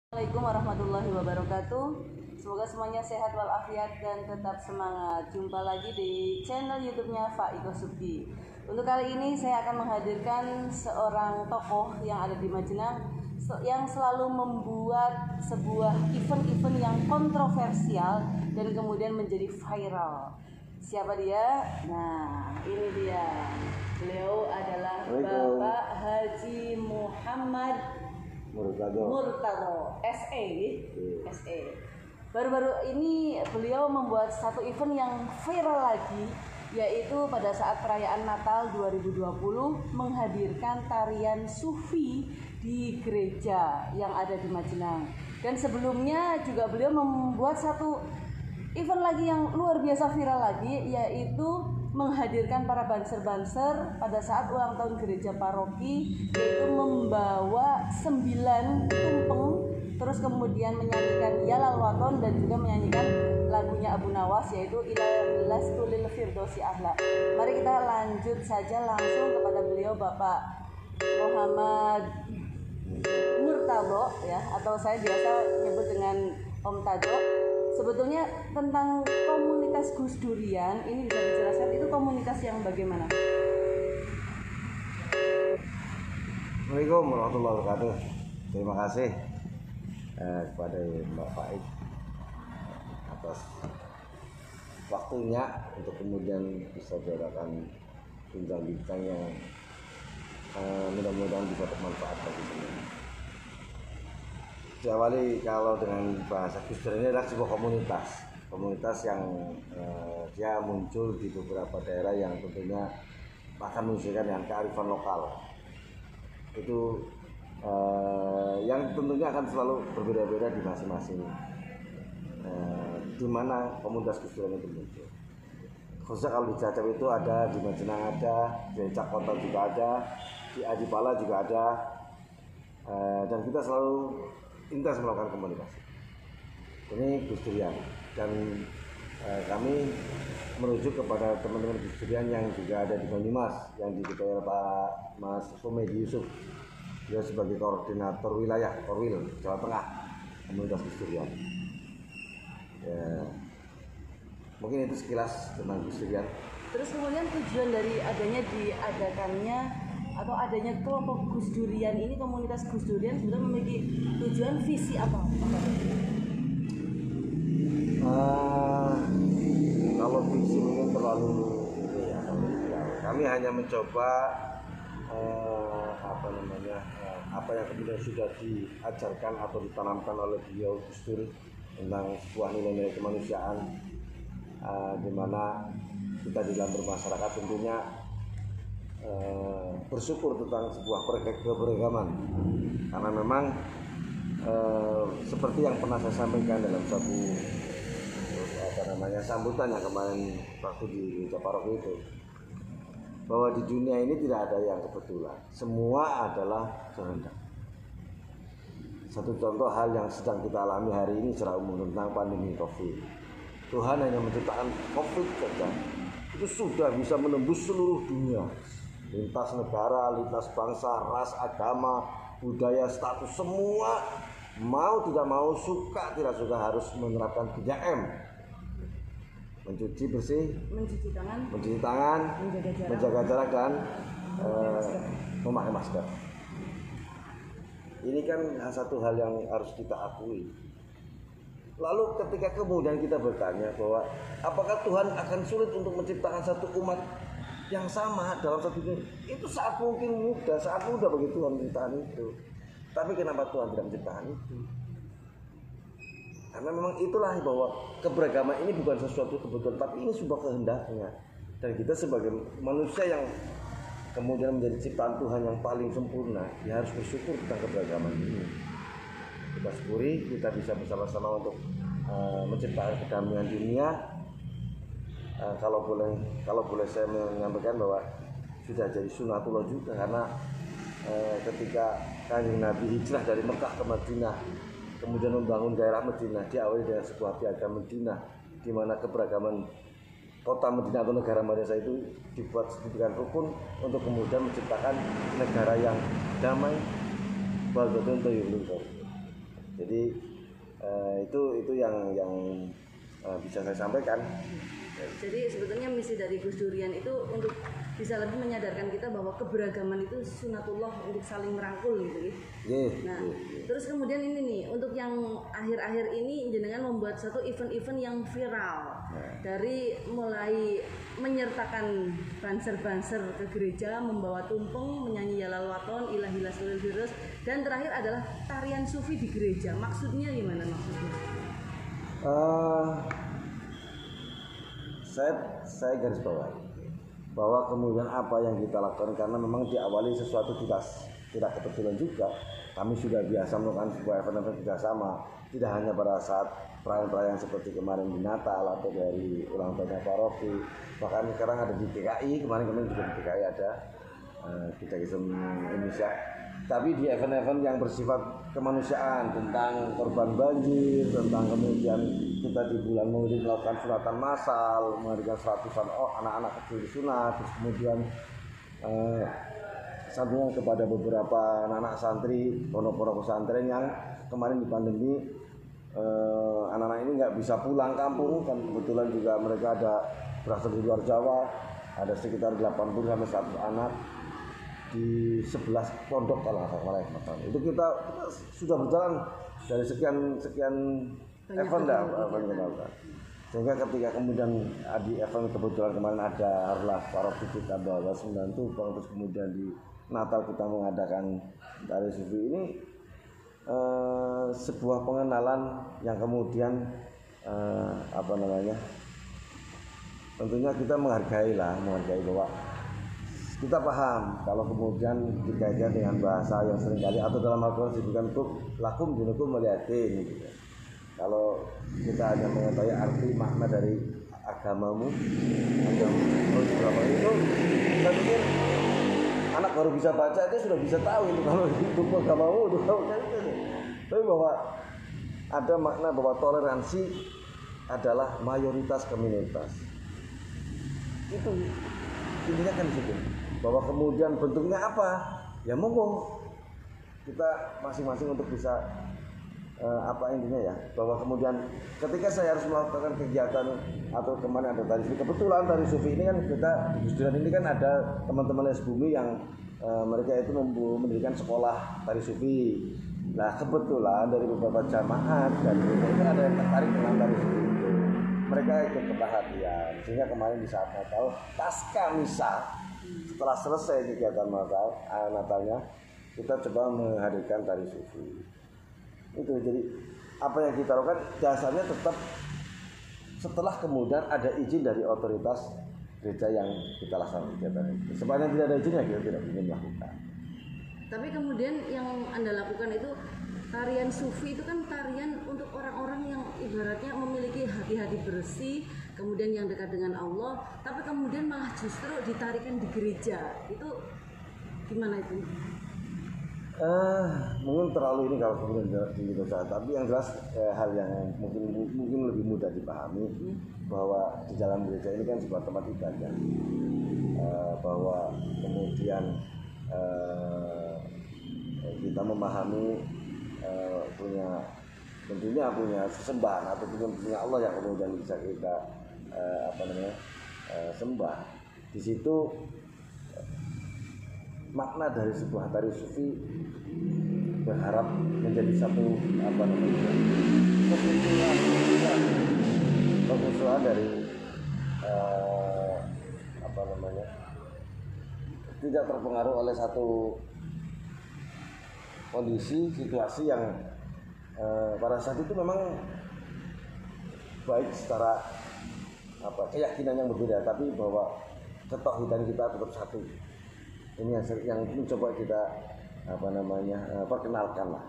Assalamualaikum warahmatullahi wabarakatuh. Semoga semuanya sehat walafiat dan tetap semangat. Jumpa lagi di channel YouTube-nya Faiko Subdi. Untuk kali ini saya akan menghadirkan seorang tokoh yang ada di Majenang yang selalu membuat sebuah event-event yang kontroversial dan kemudian menjadi viral. Siapa dia? Nah, ini dia. Beliau adalah Bapak Haji Muhammad Murtado SE. Baru-baru ini beliau membuat satu event yang viral lagi, yaitu pada saat perayaan Natal 2020 menghadirkan tarian sufi di gereja yang ada di Majenang. Dan sebelumnya juga beliau membuat satu event lagi yang luar biasa viral lagi, yaitu menghadirkan para banser-banser pada saat ulang tahun gereja paroki, yaitu membawa 9 tumpeng, terus kemudian menyanyikan Yalal Waton dan juga menyanyikan lagunya Abu Nawas, yaitu Ila Lastulil Firdausi Ahla. Mari kita lanjut saja langsung kepada beliau, Bapak Muhammad Murtado ya, atau saya biasa nyebut dengan Om Tado. Sebetulnya tentang komunitas Gus Durian ini bisa dijelaskan, itu komunitas yang bagaimana? Assalamualaikum warahmatullahi wabarakatuh. Terima kasih kepada Mbak Faik atas waktunya untuk kemudian bisa diadakan bincang-bincang yang mudah-mudahan bisa bermanfaat bagi semua. Diawali kalau dengan bahasa Gus Dur, ini adalah sebuah komunitas yang dia muncul di beberapa daerah yang tentunya akan menunjukkan yang kearifan lokal. Itu yang tentunya akan selalu berbeda-beda di masing-masing di mana komunitas Gus Dur itu muncul. Khususnya kalau di Cilacap itu ada, di Majenang ada, di Cakota juga ada, di Adipala juga ada, dan kita selalu intens melakukan komunikasi. Ini Gus Durian, dan kami merujuk kepada teman-teman Gus Durian yang juga ada di Banyumas, yang diketuai oleh Pak Mas Humedi Yusuf. Dia sebagai koordinator wilayah Korwil Jawa Tengah komunitas Gus Durian. Ya, mungkin itu sekilas tentang Gus Durian. Terus kemudian tujuan dari diadakannya atau adanya kelompok Gus Durian ini, komunitas Gus Durian sebenarnya memiliki tujuan visi apa? Kalau visi mungkin terlalu ya, kami hanya mencoba apa yang kemudian sudah diajarkan atau ditanamkan oleh beliau Gus Dur tentang sebuah nilai-nilai kemanusiaan, di mana kita di dalam bermasyarakat tentunya bersyukur tentang sebuah keberagaman, karena memang seperti yang pernah saya sampaikan dalam satu sambutan yang kemarin waktu di gereja paroki itu, bahwa di dunia ini tidak ada yang kebetulan, semua adalah kehendak. Satu contoh hal yang sedang kita alami hari ini secara umum tentang pandemi COVID, Tuhan hanya menciptakan COVID saja, itu sudah bisa menembus seluruh dunia, lintas negara, lintas bangsa, ras, agama, budaya, status, semua mau tidak mau, suka tidak suka harus menerapkan 3M. Mencuci bersih, mencuci tangan, menjaga jarak dan memakai masker. Ini kan satu hal yang harus kita akui. Lalu ketika kemudian kita bertanya bahwa apakah Tuhan akan sulit untuk menciptakan satu umat yang sama dalam satu dunia, itu sangat mudah bagi Tuhan menciptakan itu. Tapi kenapa Tuhan tidak menciptakan itu? Karena memang itulah bahwa keberagaman ini bukan sesuatu kebetulan, tapi ini sebuah kehendaknya. Dan kita sebagai manusia yang kemudian menjadi ciptaan Tuhan yang paling sempurna, ya harus bersyukur tentang keberagaman ini. Kita syukuri, kita bisa bersama-sama untuk menciptakan kedamaian dunia. Kalau boleh saya menyampaikan bahwa sudah jadi sunatullah juga, karena ketika Kanjeng Nabi hijrah dari Mekah ke Madinah, kemudian membangun daerah Madinah, diawali dengan sebuah piagam Madinah, di mana keberagaman kota Madinah atau negara Madinah itu dibuat sedemikian rukun untuk kemudian menciptakan negara yang damai, baldatun thayyibun. Jadi Jadi itu yang bisa saya sampaikan. Jadi sebetulnya misi dari Gus Durian itu untuk bisa lebih menyadarkan kita bahwa keberagaman itu sunatullah untuk saling merangkul gitu ya. Nah, terus kemudian ini nih untuk yang akhir-akhir ini jenengan membuat satu event-event yang viral. Dari mulai menyertakan banser-banser ke gereja, membawa tumpeng, menyanyi Yalal Waton, Ilahilah Sulul Virus, dan terakhir adalah tarian sufi di gereja. Maksudnya gimana maksudnya? Saya garis bawahi bahwa kemudian apa yang kita lakukan karena memang diawali sesuatu tidak kebetulan juga. Kami sudah biasa melakukan sebuah event-event kerjasama, tidak hanya pada saat perayaan-perayaan seperti kemarin di Natal atau dari ulang tahunnya paroki, bahkan sekarang ada di DKI, kemarin juga di DKI ada kita Indonesia. Tapi di event-event yang bersifat kemanusiaan tentang korban banjir, tentang kemudian kita di bulan Maulid melakukan sunatan massal, mengadakan seratusan anak-anak kecil disunat, terus kemudian santunan kepada beberapa anak-anak santri, pondok-pondok pesantren yang kemarin di pandemi anak-anak ini nggak bisa pulang kampung, kan kebetulan juga mereka ada berasal dari luar Jawa, ada sekitar 80 sampai 100 anak di 11 pondok kalau nggak salah. Itu kita sudah berjalan dari sekian event sehingga ketika kemudian di event kebetulan kemarin ada Arlah paroki kita bawa 9 tumpeng, terus kemudian di Natal kita mengadakan tari sufi ini sebuah pengenalan yang kemudian tentunya kita menghargai bahwa kita paham kalau kemudian dikaitkan dengan bahasa yang seringkali atau dalam Al-Quran disebutkan lakum dinukum melihatin gitu. Kalau kita hanya mengetahui arti makna dari agamamu berapa itu, kita pikir anak baru bisa baca itu sudah bisa tahu itu kalau itu agamamu itu. Tapi bahwa ada makna bahwa toleransi adalah mayoritas ke minoritas. Itu intinya kan di situ. Bahwa kemudian bentuknya apa? Ya monggo kita masing-masing untuk bisa apa intinya ya, bahwa kemudian ketika saya harus melakukan kegiatan atau kemana ada tari sufi, kebetulan tari sufi ini kan kita di Gus Durian ini kan ada teman-teman Les Bumi yang mereka itu mendirikan sekolah tari sufi. Nah kebetulan dari beberapa jamaah dan itu ada yang tertarik dengan tari sufi itu, mereka ikut keperhatian sehingga kemarin di saat Natal pasca misa setelah selesai kegiatan Natalnya kita coba menghadirkan tari sufi. Itu jadi apa yang kita lakukan dasarnya tetap setelah kemudian ada izin dari otoritas gereja yang kita laksanakan kegiatan itu. Sepanjang tidak ada izinnya kita tidak ingin melakukan. Tapi kemudian yang Anda lakukan itu tarian sufi itu kan tarian untuk orang-orang yang ibaratnya memiliki hati-hati bersih, kemudian yang dekat dengan Allah, tapi kemudian malah justru ditarikan di gereja. Itu gimana itu? Mungkin terlalu ini kalau kemudian di dosa, tapi yang jelas hal yang mungkin lebih mudah dipahami bahwa di dalam gereja ini kan sebuah tempat ibadah, bahwa kemudian kita memahami tentunya punya sesembahan atau punya Allah yang kemudian bisa kita sembah. Di situ makna dari sebuah tari sufi berharap menjadi satu kebutuhan dari tidak terpengaruh oleh satu kondisi situasi yang pada saat itu memang baik secara keyakinan yang berbeda, tapi bahwa ketauhidan kita tetap satu. Ini yang mencoba kita perkenalkan lah.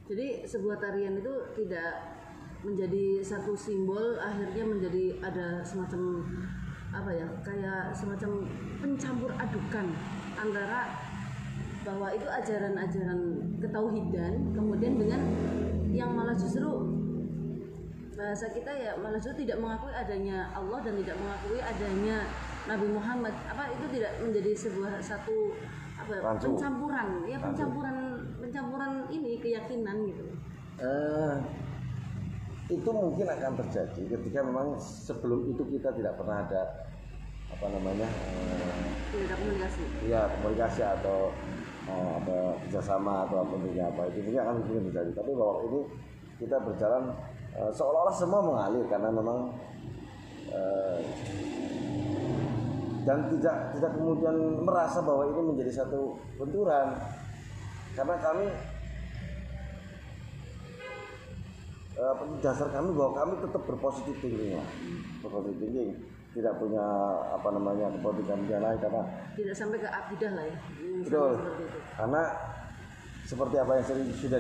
Jadi sebuah tarian itu tidak menjadi satu simbol, akhirnya menjadi ada semacam kayak semacam pencampur adukan antara bahwa itu ajaran-ajaran ketauhidan kemudian dengan yang malah justru bahasa kita ya malah justru tidak mengakui adanya Allah dan tidak mengakui adanya Nabi Muhammad. Itu tidak menjadi sebuah pencampuran ini keyakinan gitu. itu mungkin akan terjadi ketika memang sebelum itu kita tidak pernah ada apa namanya komunikasi atau ada kerjasama atau apa itu akan mungkin terjadi. Tapi bahwa ini kita berjalan seolah-olah semua mengalir karena memang dan tidak kemudian merasa bahwa ini menjadi satu benturan, karena kami dasar kami bahwa kami tetap berpositif thinking lah, berpositif thinking, tidak punya apa namanya kepentingan yang lain, karena tidak sampai ke akidah lah ya. Betul, karena seperti apa yang sudah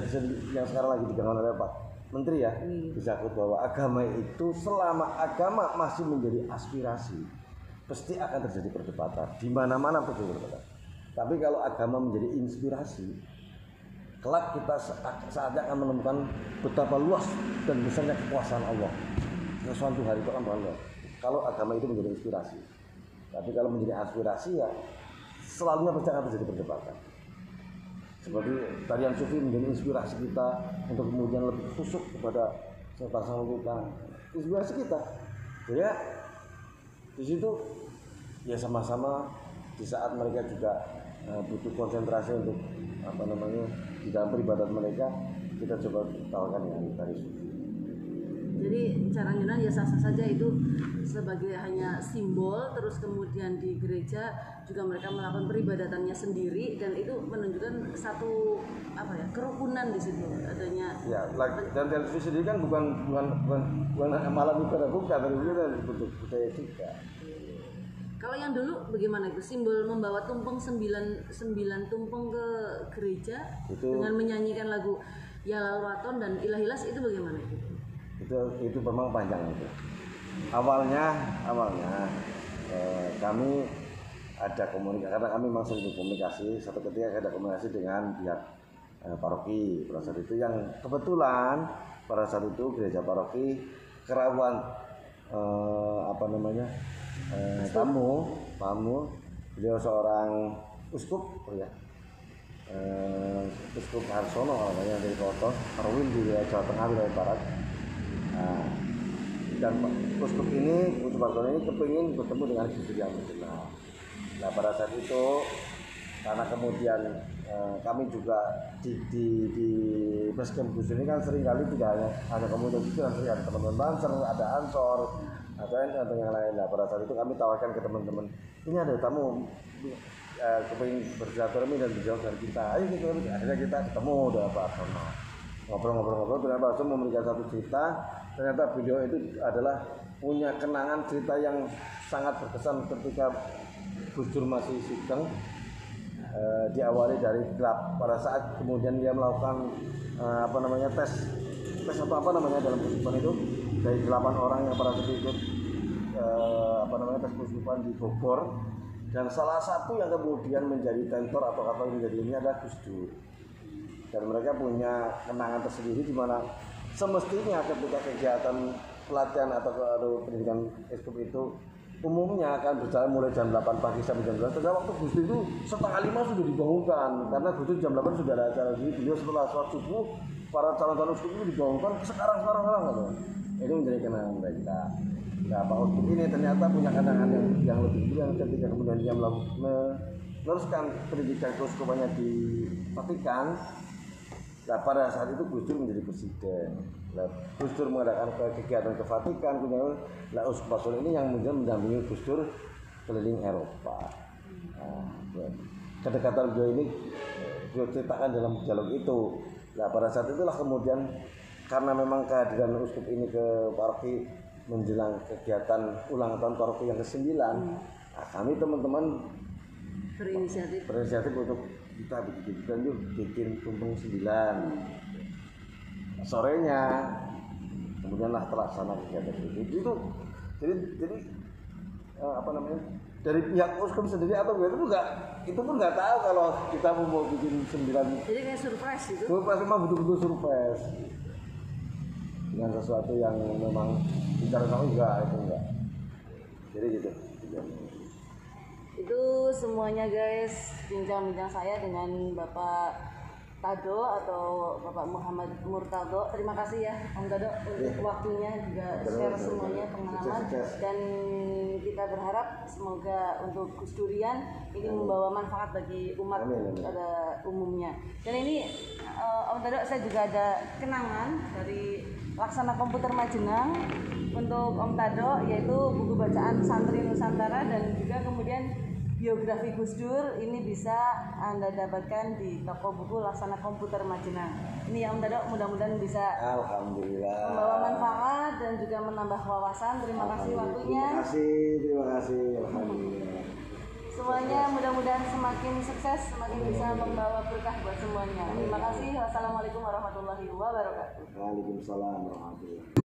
yang sekarang lagi digangan oleh Pak Menteri ya, disangkut bahwa agama itu selama agama masih menjadi aspirasi, pasti akan terjadi perdebatan di mana-mana terjadi perdebatan. Tapi kalau agama menjadi inspirasi, kelak kita saatnya akan menemukan betapa luas dan besarnya kekuasaan Allah. Suatu hari itu akan berlalu. Kalau agama itu menjadi inspirasi, tapi kalau menjadi aspirasi ya selalunya pasti akan terjadi perdebatan. Seperti tarian sufi menjadi inspirasi kita untuk kemudian lebih khusyuk kepada pasangan kita, inspirasi kita. Ya di situ ya sama-sama di saat mereka juga butuh konsentrasi untuk apa namanya di dalam peribadatan mereka, kita coba tawarkan yang tari sufi. Jadi cara nyunan ya sah-sah saja, itu sebagai hanya simbol, terus kemudian di gereja juga mereka melakukan peribadatannya sendiri, dan itu menunjukkan satu apa ya, kerukunan di situ adanya. Ya, dan televisi sendiri kan bukan malam itu bukan, tapi itu bentuk budaya juga. Kalau yang dulu bagaimana itu simbol membawa tumpeng 9 tumpeng ke gereja itu, dengan menyanyikan lagu Ya Lauraton dan Ilahilas, itu bagaimana itu? Itu memang panjang itu. Awalnya kami ada komunikasi, karena kami memang sering komunikasi. Satu ketika ada komunikasi dengan pihak paroki pada saat itu, yang kebetulan pada saat itu gereja paroki kerawan tamu beliau seorang uskup Uskup Harsono yang dari Koto Arwin di Jawa Tengah wilayah Barat. Dan uskup Harsono ini kepingin bertemu dengan Gus Dur yang terkenal. Nah pada saat itu karena kemudian kami juga di basecamp Gus Dur ini kan seringkali tidak hanya kemudian Gus Dur, sering ada teman-teman Banser, ada Ansor atau yang lain. Nah pada saat itu kami tawarkan ke teman-teman, ini ada tamu kepingin bersilaturahmi dan berjauh dari kita, ayo akhirnya kita ketemu udah Pak Arsono, ngobrol ternyata Arsono memberikan satu cerita. Ternyata beliau itu adalah punya kenangan cerita yang sangat berkesan ketika Gus Dur masih sugeng, diawali dari gelap pada saat kemudian dia melakukan tes dalam kehidupan itu, dari 8 orang yang pada saat itu ikut tes kehidupan di Bogor, dan salah satu yang kemudian menjadi tentor atau menjadi ini adalah Gus Dur. Dan mereka punya kenangan tersendiri di mana semestinya ketika kegiatan pelatihan atau pendidikan eskup itu umumnya akan berjalan mulai jam 8 pagi sampai jam 12. Pada waktu Gus Dur itu 4:30 sudah dibangunkan, karena Gus Dur jam 8 sudah ada acara. Jadi beliau setelah sholat subuh, para calon-calon uskup itu dibangunkan sekarang gitu. Itu menjadi kenangan mereka. Nah Pak Uskup ini ternyata punya kenangan yang lebih yang ketika kemudian dia meneruskan pendidikan keuskupannya di Vatikan. Nah pada saat itu Gus Dur menjadi presiden. Nah, Gus Dur mengadakan kegiatan ke Vatikan, kemudian Uskup Harsono ini yang mendampingi Gus Dur keliling Eropa. Nah, kedekatan beliau ini beliau ceritakan dalam dialog itu. Nah pada saat itulah kemudian karena memang kehadiran uskup ini ke paroki menjelang kegiatan ulang tahun paroki yang ke-9, nah, kami teman-teman berinisiatif untuk kita bikin tumpeng 9. Sorenya kemudian lah terlaksana kegiatan itu. Jadi dari pihak uskup sendiri atau itu pun nggak tahu kalau kita mau bikin 9. Jadi kayak surprise itu. Surprise, memang betul-betul surprise. Dengan sesuatu yang memang direncanakan enggak. Jadi gitu. Itu semuanya guys, bincang-bincang saya dengan Bapak Tado atau Bapak Muhammad Murtado. Terima kasih ya Om Tado untuk waktunya juga share semuanya pengalaman, dan kita berharap semoga untuk Gus Durian ini membawa manfaat bagi umat pada umumnya. Dan ini Om Tado, saya juga ada kenangan dari Laksana Komputer Majenang untuk Om Tado, yaitu buku bacaan Santri Nusantara dan juga kemudian biografi Gus Dur. Ini bisa Anda dapatkan di toko buku Laksana Komputer Majenang. Ini ya Om Tado, mudah-mudahan bisa Alhamdulillah membawa manfaat dan juga menambah wawasan. Terima kasih waktunya. Terima kasih. Alhamdulillah. Semuanya mudah-mudahan semakin sukses, semakin bisa membawa berkah buat semuanya. Terima kasih. Wassalamualaikum warahmatullahi wabarakatuh. Waalaikumsalam warahmatullahi wabarakatuh.